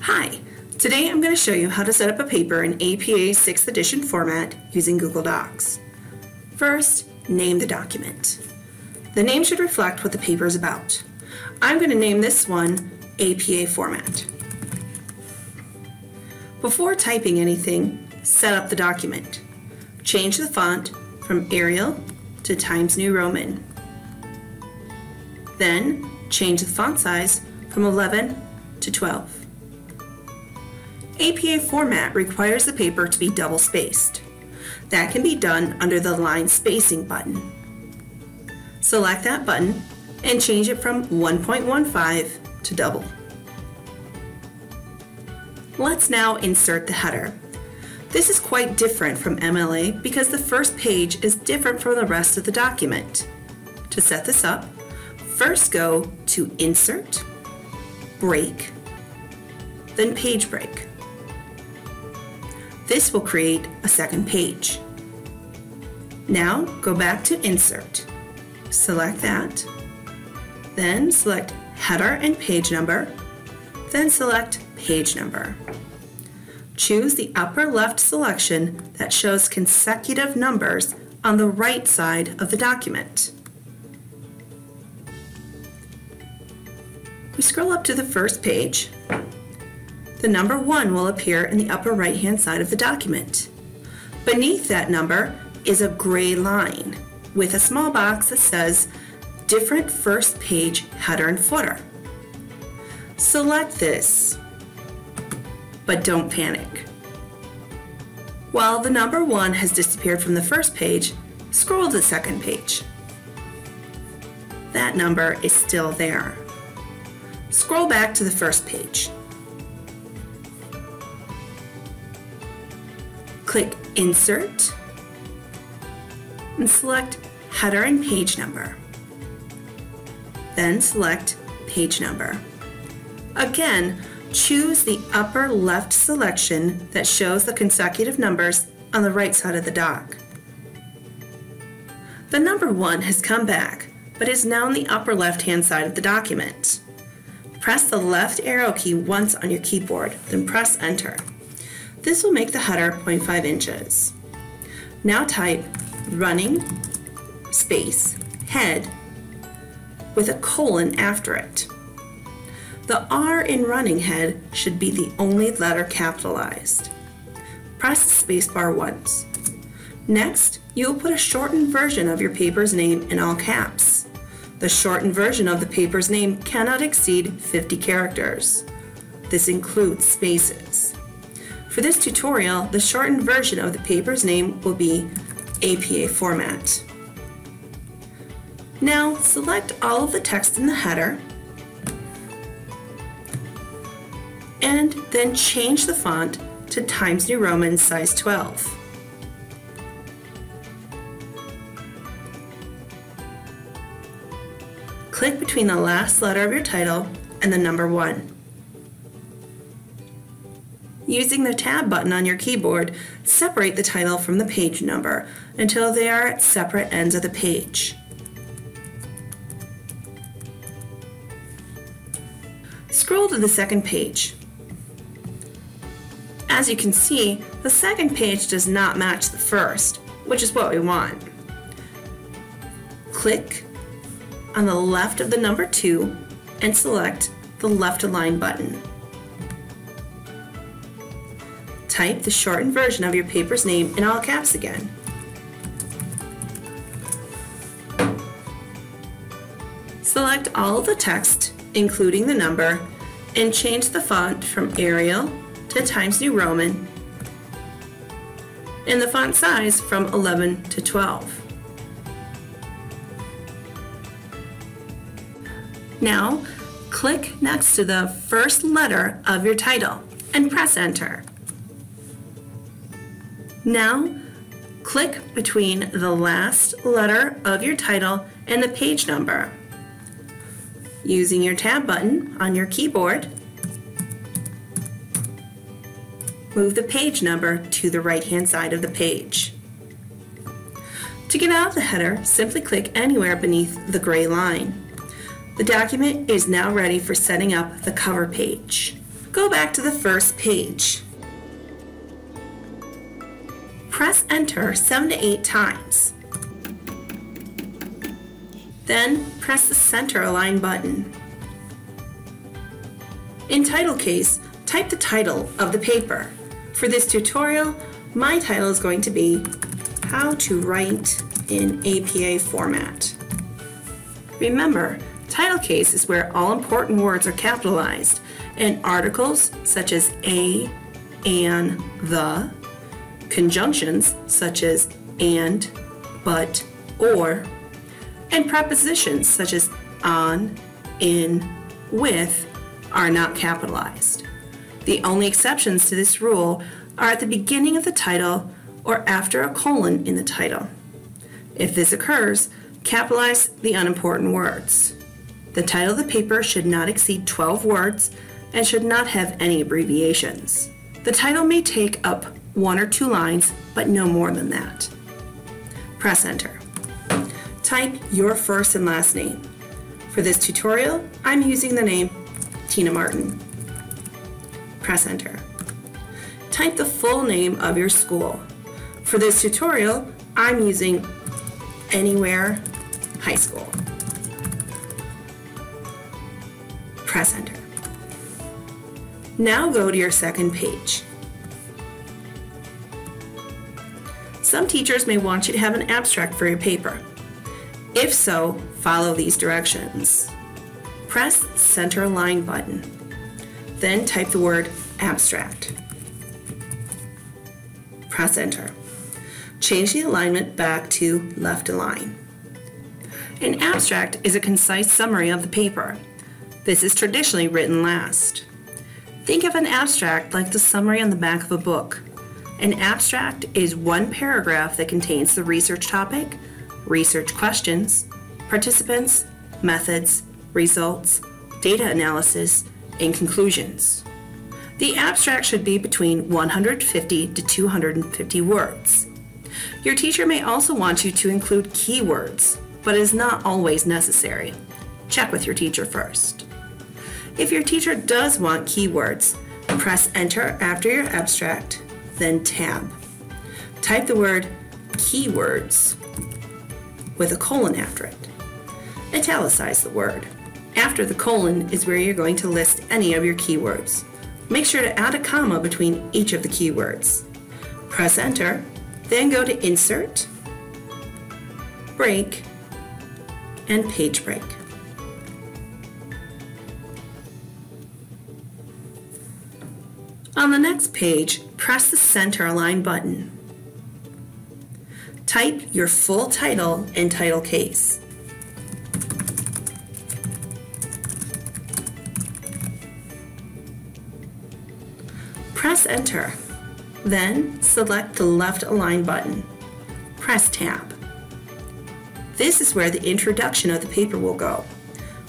Hi, today I'm going to show you how to set up a paper in APA 6th edition format using Google Docs. First, name the document. The name should reflect what the paper is about. I'm going to name this one APA format. Before typing anything, set up the document. Change the font from Arial to Times New Roman. Then, change the font size from 11 to 12. APA format requires the paper to be double-spaced. That can be done under the line spacing button. Select that button and change it from 1.15 to double. Let's now insert the header. This is quite different from MLA because the first page is different from the rest of the document. To set this up, first go to Insert, Break, then Page Break. This will create a second page. Now go back to Insert. Select that. Then select Header and Page Number. Then select Page Number. Choose the upper left selection that shows consecutive numbers on the right side of the document. We scroll up to the first page. The number 1 will appear in the upper right-hand side of the document. Beneath that number is a gray line with a small box that says Different First Page Header and Footer. Select this, but don't panic. While the number 1 has disappeared from the first page, scroll to the second page. That number is still there. Scroll back to the first page. Click Insert and select Header and Page Number. Then select Page Number. Again, choose the upper left selection that shows the consecutive numbers on the right side of the doc. The number 1 has come back, but is now in the upper left-hand side of the document. Press the left arrow key once on your keyboard, then press Enter. This will make the header 0.5 inches. Now type running space head with a colon after it. The R in running head should be the only letter capitalized. Press the spacebar once. Next, you will put a shortened version of your paper's name in all caps. The shortened version of the paper's name cannot exceed 50 characters. This includes spaces. For this tutorial, the shortened version of the paper's name will be APA format. Now select all of the text in the header and then change the font to Times New Roman size 12. Click between the last letter of your title and the number 1. Using the Tab button on your keyboard, separate the title from the page number until they are at separate ends of the page. Scroll to the second page. As you can see, the second page does not match the first, which is what we want. Click on the left of the number 2 and select the Left Align button. Type the shortened version of your paper's name in all caps again. Select all of the text, including the number, and change the font from Arial to Times New Roman and the font size from 11 to 12. Now, click next to the first letter of your title and press Enter. Now, click between the last letter of your title and the page number. Using your Tab button on your keyboard, move the page number to the right-hand side of the page. To get out of the header, simply click anywhere beneath the gray line. The document is now ready for setting up the cover page. Go back to the first page. Press Enter 7 to 8 times. Then press the Center Align button. In title case, type the title of the paper. For this tutorial, my title is going to be How to Write in APA Format. Remember, title case is where all important words are capitalized, and articles such as a, an, the, conjunctions such as and, but, or, and prepositions such as on, in, with are not capitalized. The only exceptions to this rule are at the beginning of the title or after a colon in the title. If this occurs, capitalize the unimportant words. The title of the paper should not exceed 12 words and should not have any abbreviations. The title may take up 1 or 2 lines, but no more than that. Press Enter. Type your first and last name. For this tutorial, I'm using the name Tina Martin. Press Enter. Type the full name of your school. For this tutorial, I'm using Anywhere High School. Press Enter. Now go to your second page. Some teachers may want you to have an abstract for your paper. If so, follow these directions. Press Center Align button. Then type the word abstract. Press Enter. Change the alignment back to left align. An abstract is a concise summary of the paper. This is traditionally written last. Think of an abstract like the summary on the back of a book. An abstract is one paragraph that contains the research topic, research questions, participants, methods, results, data analysis, and conclusions. The abstract should be between 150 to 250 words. Your teacher may also want you to include keywords, but it is not always necessary. Check with your teacher first. If your teacher does want keywords, press Enter after your abstract, then Tab. Type the word keywords with a colon after it. Italicize the word. After the colon is where you're going to list any of your keywords. Make sure to add a comma between each of the keywords. Press Enter, then go to Insert, Break, and Page Break. On the next page, press the Center Align button. Type your full title in title case. Press Enter. Then select the left Align button. Press Tab. This is where the introduction of the paper will go.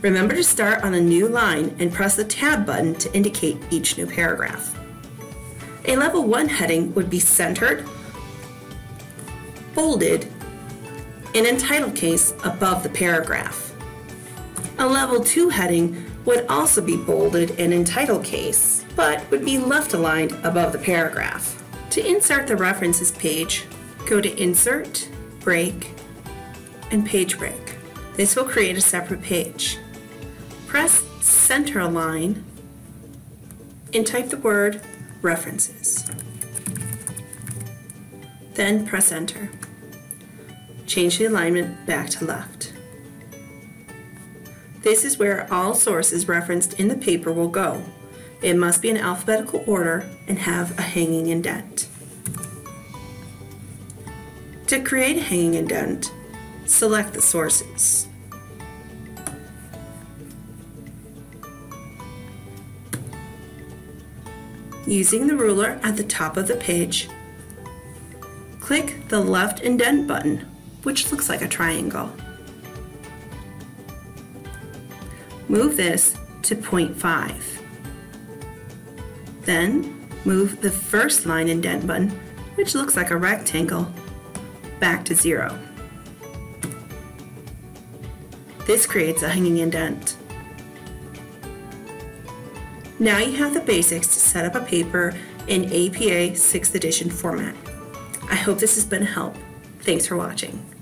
Remember to start on a new line and press the Tab button to indicate each new paragraph. A Level 1 heading would be centered, bolded, and in title case above the paragraph. A Level 2 heading would also be bolded and in title case, but would be left aligned above the paragraph. To insert the references page, go to Insert, Break, and Page Break. This will create a separate page. Press Center Align and type the word References. Then press Enter. Change the alignment back to left. This is where all sources referenced in the paper will go. It must be in alphabetical order and have a hanging indent. To create a hanging indent, select the sources. Using the ruler at the top of the page, click the left indent button, which looks like a triangle. Move this to 0.5. Then move the first line indent button, which looks like a rectangle, back to 0. This creates a hanging indent. Now you have the basics to set up a paper in APA 6th edition format. I hope this has been a help. Thanks for watching.